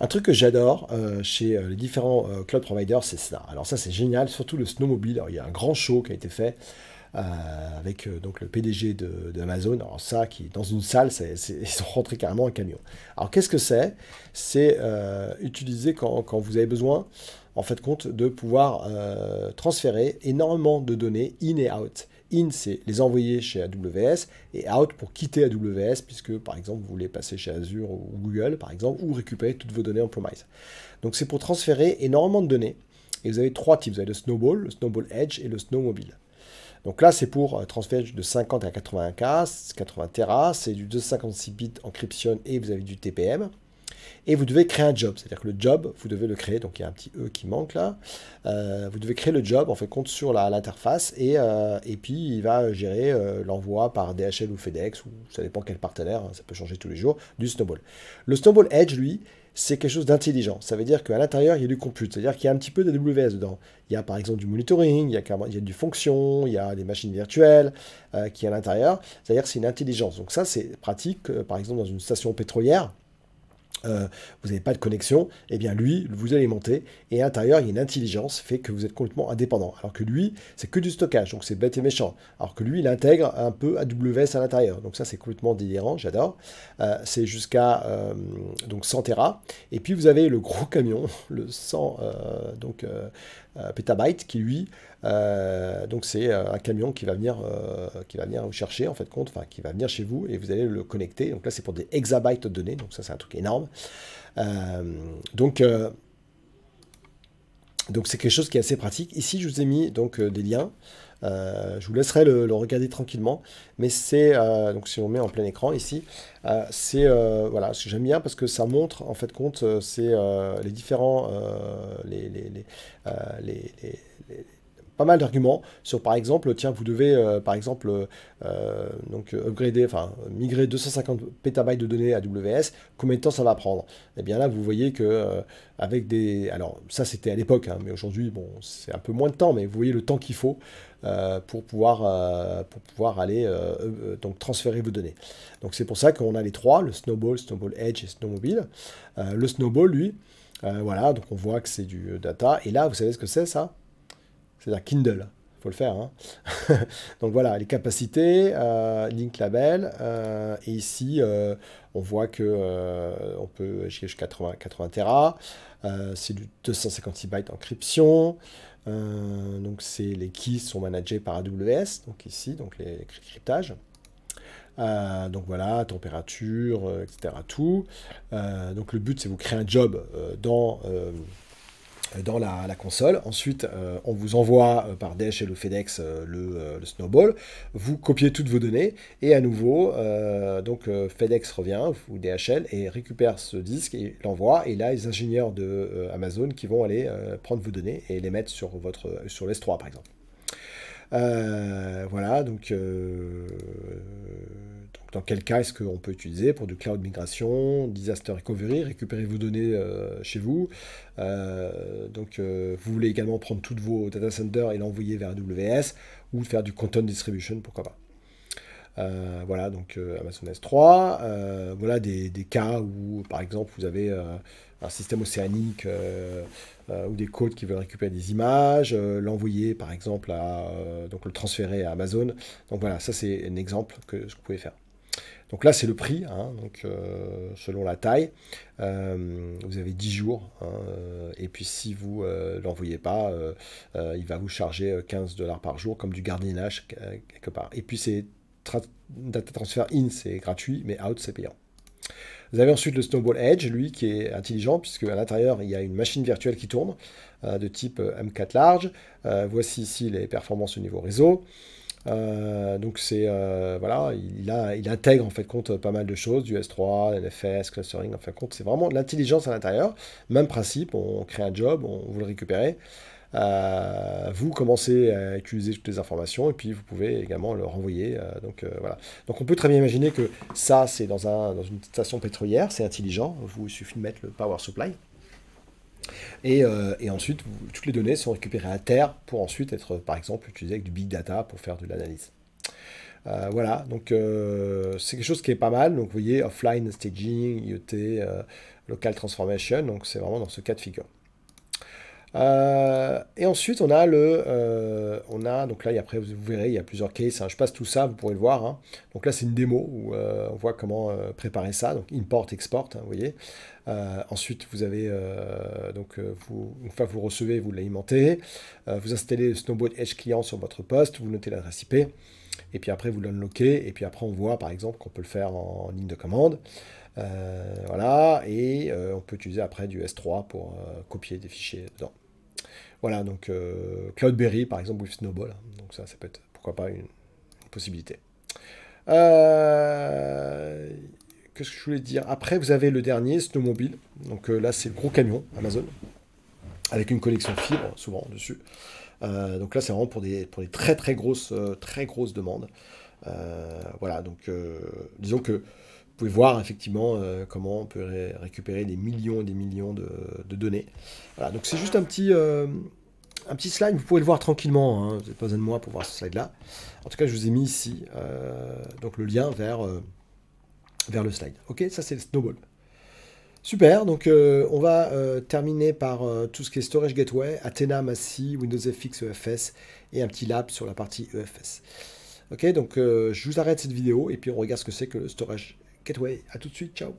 Un truc que j'adore chez les différents cloud providers, c'est ça. Alors ça, c'est génial, surtout le snowmobile. Alors, il y a un grand show qui a été fait avec donc le PDG d'Amazon. Alors ça, qui dans une salle, ils sont rentrés carrément un camion. Alors qu'est-ce que c'est? C'est utilisé quand vous avez besoin, en fait, compte de pouvoir transférer énormément de données in et out. In, c'est les envoyer chez AWS, et out pour quitter AWS, puisque par exemple vous voulez passer chez Azure ou Google, par exemple, ou récupérer toutes vos données en premise. Donc c'est pour transférer énormément de données. Et vous avez trois types. Vous avez le Snowball Edge et le Snowmobile. Donc là, c'est pour transférer de 50 à 80K, 80 Tera, c'est du 256 bits encryption et vous avez du TPM. Et vous devez créer un job, c'est-à-dire que le job, vous devez le créer, donc il y a un petit E qui manque là. Vous devez créer le job, en fait, compte sur l'interface, et puis il va gérer l'envoi par DHL ou FedEx, ou ça dépend quel partenaire, hein, ça peut changer tous les jours, du Snowball. Le Snowball Edge, lui, c'est quelque chose d'intelligent. Ça veut dire qu'à l'intérieur, il y a du compute, c'est-à-dire qu'il y a un petit peu d'AWS dedans. Il y a par exemple du monitoring, il y a du fonction, il y a des machines virtuelles qui est à l'intérieur. C'est-à-dire que c'est une intelligence. Donc ça, c'est pratique, par exemple, dans une station pétrolière. Vous n'avez pas de connexion, et bien lui, vous allez monter, et à l'intérieur, il y a une intelligence, fait que vous êtes complètement indépendant. Alors que lui, c'est que du stockage, donc c'est bête et méchant. Alors que lui, il intègre un peu AWS à l'intérieur. Donc ça, c'est complètement délirant, j'adore. C'est jusqu'à donc 100 Tera. Et puis vous avez le gros camion, le 100 pétabytes, qui lui, donc c'est un camion qui va venir vous chercher en fait compte, enfin qui va venir chez vous et vous allez le connecter. Donc là c'est pour des exabytes de données, donc ça c'est un truc énorme. Euh, donc euh, donc c'est quelque chose qui est assez pratique. Ici je vous ai mis donc des liens. Je vous laisserai le regarder tranquillement, mais c'est donc si on met en plein écran ici, c'est voilà ce que j'aime bien parce que ça montre en fait compte c'est les différents euh, les, les- les- pas mal d'arguments sur, par exemple, tiens, vous devez, par exemple, upgrader, enfin, migrer 250 pétabytes de données à AWS, combien de temps ça va prendre? Eh bien là, vous voyez que avec des... Alors, ça, c'était à l'époque, hein, mais aujourd'hui, bon, c'est un peu moins de temps, mais vous voyez le temps qu'il faut pour pouvoir aller donc transférer vos données. Donc, c'est pour ça qu'on a les trois, le Snowball, Snowball Edge et Snowmobile. Le Snowball, lui, voilà, donc on voit que c'est du data. Et là, vous savez ce que c'est, ça? C'est un Kindle, il faut le faire, hein. Donc voilà, les capacités, link label, et ici on voit que on peut jusqu'à 80 Tera, c'est du 256 bytes encryption, donc les keys sont managés par AWS, donc ici, donc les cryptages. Donc voilà, température, etc. Tout. Donc le but c'est vous créer un job dans la console. Ensuite, on vous envoie par DHL ou FedEx le Snowball. Vous copiez toutes vos données et à nouveau, FedEx revient ou DHL et récupère ce disque et l'envoie. Et là, les ingénieurs de Amazon qui vont aller prendre vos données et les mettre sur l'S3 par exemple. Voilà, donc dans quel cas est-ce qu'on peut utiliser pour du cloud migration, disaster recovery, récupérer vos données chez vous. Vous voulez également prendre toutes vos data centers et l'envoyer vers AWS ou faire du content distribution, pourquoi pas. Voilà, donc Amazon S3. Voilà des cas où, par exemple, vous avez un système océanique ou des côtes qui veulent récupérer des images, l'envoyer, par exemple, donc le transférer à Amazon. Donc voilà, ça c'est un exemple que vous pouvez faire. Donc là, c'est le prix, hein, donc, selon la taille. Vous avez 10 jours, hein, et puis si vous ne l'envoyez pas, il va vous charger 15 $ par jour, comme du gardiennage quelque part. Et puis c'est data transfer in, c'est gratuit, mais out, c'est payant. Vous avez ensuite le Snowball Edge, lui, qui est intelligent, puisque à l'intérieur, il y a une machine virtuelle qui tourne, de type M4 large. Voici ici les performances au niveau réseau. Donc c'est voilà, il intègre en fait compte pas mal de choses, du S3, NFS, clustering, en fin de compte, c'est vraiment de l'intelligence à l'intérieur. Même principe, on crée un job, vous le récupérez. Vous commencez à utiliser toutes les informations et puis vous pouvez également le renvoyer. Voilà. Donc on peut très bien imaginer que ça, c'est dans une station pétrolière, c'est intelligent. Il suffit de mettre le power supply. Et ensuite, toutes les données sont récupérées à terre pour ensuite être, par exemple, utilisées avec du big data pour faire de l'analyse. Voilà, donc c'est quelque chose qui est pas mal. Donc vous voyez, offline staging, IoT, local transformation, donc c'est vraiment dans ce cas de figure. Et ensuite, donc là, après, vous verrez, il y a plusieurs cases, hein. Je passe tout ça, vous pourrez le voir, hein. Donc là, c'est une démo où on voit comment préparer ça. Donc import, export, hein, vous voyez. Ensuite, vous avez, une fois que vous recevez, vous l'alimentez. Vous installez le Snowboard Edge client sur votre poste, vous notez l'adresse IP. Et puis après, vous l'unlockez. Et puis après, on voit, par exemple, qu'on peut le faire en ligne de commande. Voilà. Et on peut utiliser après du S3 pour copier des fichiers dedans. Voilà, donc Cloudberry, par exemple, with Snowball. Donc ça peut être, pourquoi pas, une possibilité. Qu'est-ce que je voulais dire? Après, vous avez le dernier, Snowmobile. Donc là, c'est le gros camion Amazon, avec une connexion fibre, souvent, dessus. Donc là, c'est vraiment pour des très très grosses demandes. Voilà, donc disons que vous pouvez voir effectivement comment on peut récupérer des millions et des millions de données. Voilà, donc c'est juste un petit slide, vous pouvez le voir tranquillement, hein, vous n'avez pas besoin de moi pour voir ce slide-là. En tout cas, je vous ai mis ici donc le lien vers le slide. Ok, ça c'est le Snowball. Super, donc on va terminer par tout ce qui est Storage Gateway, Athena, Massey, Windows FX, EFS et un petit lab sur la partie EFS. Ok, donc je vous arrête cette vidéo et puis on regarde ce que c'est que le Storage Gateway. À tout de suite, ciao.